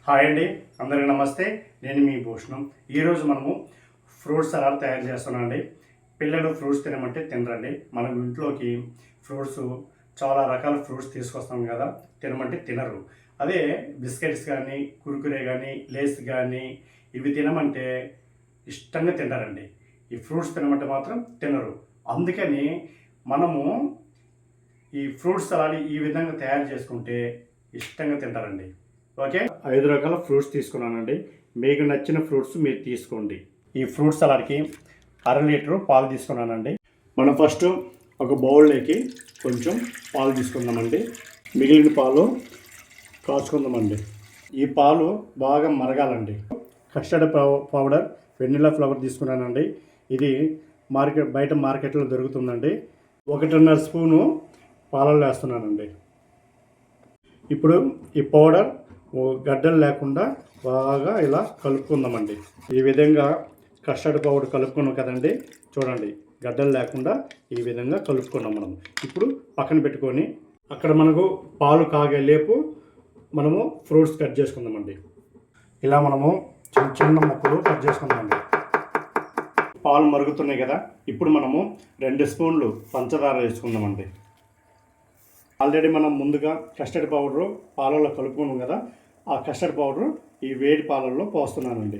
Hi అండి, అందరికీ నమస్తే. నేను మీ భూషణం. ఈరోజు మనము ఫ్రూట్స్ సలాడ్ తయారు చేస్తున్నాం అండి. పిల్లలు ఫ్రూట్స్ తినమంటే తినరండి. మనం ఇంట్లోకి ఫ్రూట్స్ చాలా రకాల ఫ్రూట్స్ తీసుకొస్తాం కదా, తినమంటే తినరు. అదే బిస్కెట్స్ కానీ, కురుకురే కానీ, లేస్ కానీ ఇవి తినమంటే ఇష్టంగా తింటారండి. ఈ ఫ్రూట్స్ తినమంటే మాత్రం తినరు. అందుకని మనము ఈ ఫ్రూట్స్ సలాడ్ ఈ విధంగా తయారు చేసుకుంటే ఇష్టంగా తింటారండి. ఓకే, 5 రకాల ఫ్రూట్స్ తీసుకున్నానండి. మీకు నచ్చిన ఫ్రూట్స్ మీరు తీసుకోండి. ఈ ఫ్రూట్ సలాడ్కి 1/2 లీటరు పాలు తీసుకున్నానండి. మనం ఫస్ట్ ఒక బౌల్లోకి కొంచెం పాలు తీసుకుందామండి. మిగిలిన పాలు కాచుకుందామండి. ఈ పాలు బాగా మరగాలండి. కస్టర్డ్ పౌడర్, వెనిలా ఫ్లేవర్ తీసుకున్నానండి. ఇది బయట మార్కెట్లో దొరుకుతుందండి. 1.5 స్పూను పాలల్లో వేస్తున్నానండి. ఇప్పుడు ఈ పౌడర్ గడ్డలు లేకుండా బాగా ఇలా కలుపుకుందామండి. ఈ విధంగా కస్టర్డ్ పౌడర్ కలుపుకున్నాం కదండి, చూడండి గడ్డలు లేకుండా ఈ విధంగా కలుపుకున్నాం. మనం ఇప్పుడు పక్కన పెట్టుకొని అక్కడ మనకు పాలు కాగే లేపు మనము ఫ్రూట్స్ కట్ చేసుకుందామండి. ఇలా మనము చిన్న చిన్న ముక్కలు కట్ చేసుకుందామండి. పాలు మరుగుతున్నాయి కదా, ఇప్పుడు మనము 2 స్పూన్లు పంచదార వేసుకుందామండి. ఆల్రెడీ మనం ముందుగా కస్టర్డ్ పౌడరు పాలల్లో కలుపుకున్నాం కదా, ఆ కస్టర్డ్ పౌడరు ఈ వేడి పాలల్లో పోస్తున్నానండి.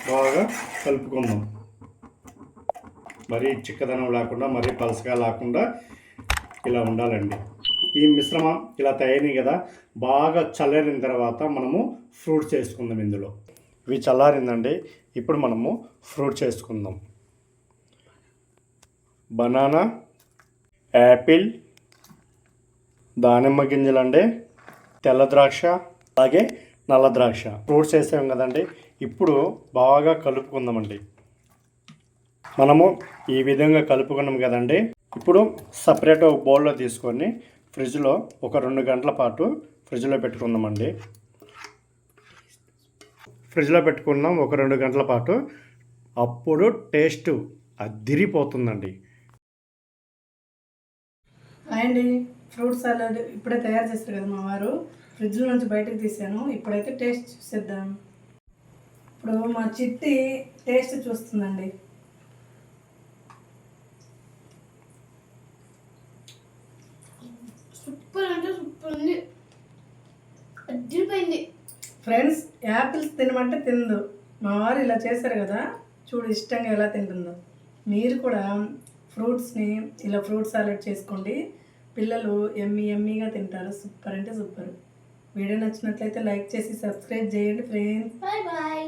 బాగా కలుపుకుందాం. మరీ చిక్కదనం లేకుండా, మరీ పలసగా లేకుండా ఇలా ఉండాలండి. ఈ మిశ్రమం ఇలా తయారైంది కదా, బాగా చల్లారిన తర్వాత మనము ఫ్రూట్స్ వేసుకుందాం. ఇందులో ఇవి చల్లారిందండి. ఇప్పుడు మనము ఫ్రూట్స్ వేసుకుందాం. బనానా, యాపిల్, దానిమ్మ గింజలండి, తెల్ల ద్రాక్ష, అలాగే నల్ల ద్రాక్ష ఫ్రూట్స్ వేసాం కదండి. ఇప్పుడు బాగా కలుపుకుందామండి. మనము ఈ విధంగా కలుపుకున్నాం కదండి. ఇప్పుడు సపరేట్ ఒక బౌల్లో తీసుకొని ఫ్రిడ్జ్లో ఒక 2 గంటల పాటు ఫ్రిడ్జ్లో పెట్టుకుందామండి. ఫ్రిడ్జ్లో పెట్టుకున్నాం ఒక 2 గంటల పాటు. అప్పుడు టేస్ట్ అదిరిపోతుందండి. అండి, ఫ్రూట్ సలాడ్ ఇప్పుడే తయారు చేస్తారు కదా మా వారు. ఫ్రిడ్జ్ నుంచి బయటకు తీసాను. ఇప్పుడైతే టేస్ట్ చూసేద్దాం. ఇప్పుడు మా చిట్టి టేస్ట్ చూస్తుందండి. సూపర్ అంటే సూపర్ ఉంది. అదిరిపోయింది. ఫ్రెండ్స్, యాపిల్స్ తినమంటే తిందు. మా వారు ఇలా చేశారు కదా, చూడు ఇష్టంగా ఎలా తింటుందో. మీరు కూడా ఫ్రూట్స్ని ఇలా ఫ్రూట్ సాలెడ్ చేసుకోండి. పిల్లలు ఎమ్మీగా తింటారు. సూపర్ అంటే సూపర్. వీడియో నచ్చినట్లయితే లైక్ చేసి సబ్స్క్రైబ్ చేయండి ఫ్రెండ్స్. Bye bye.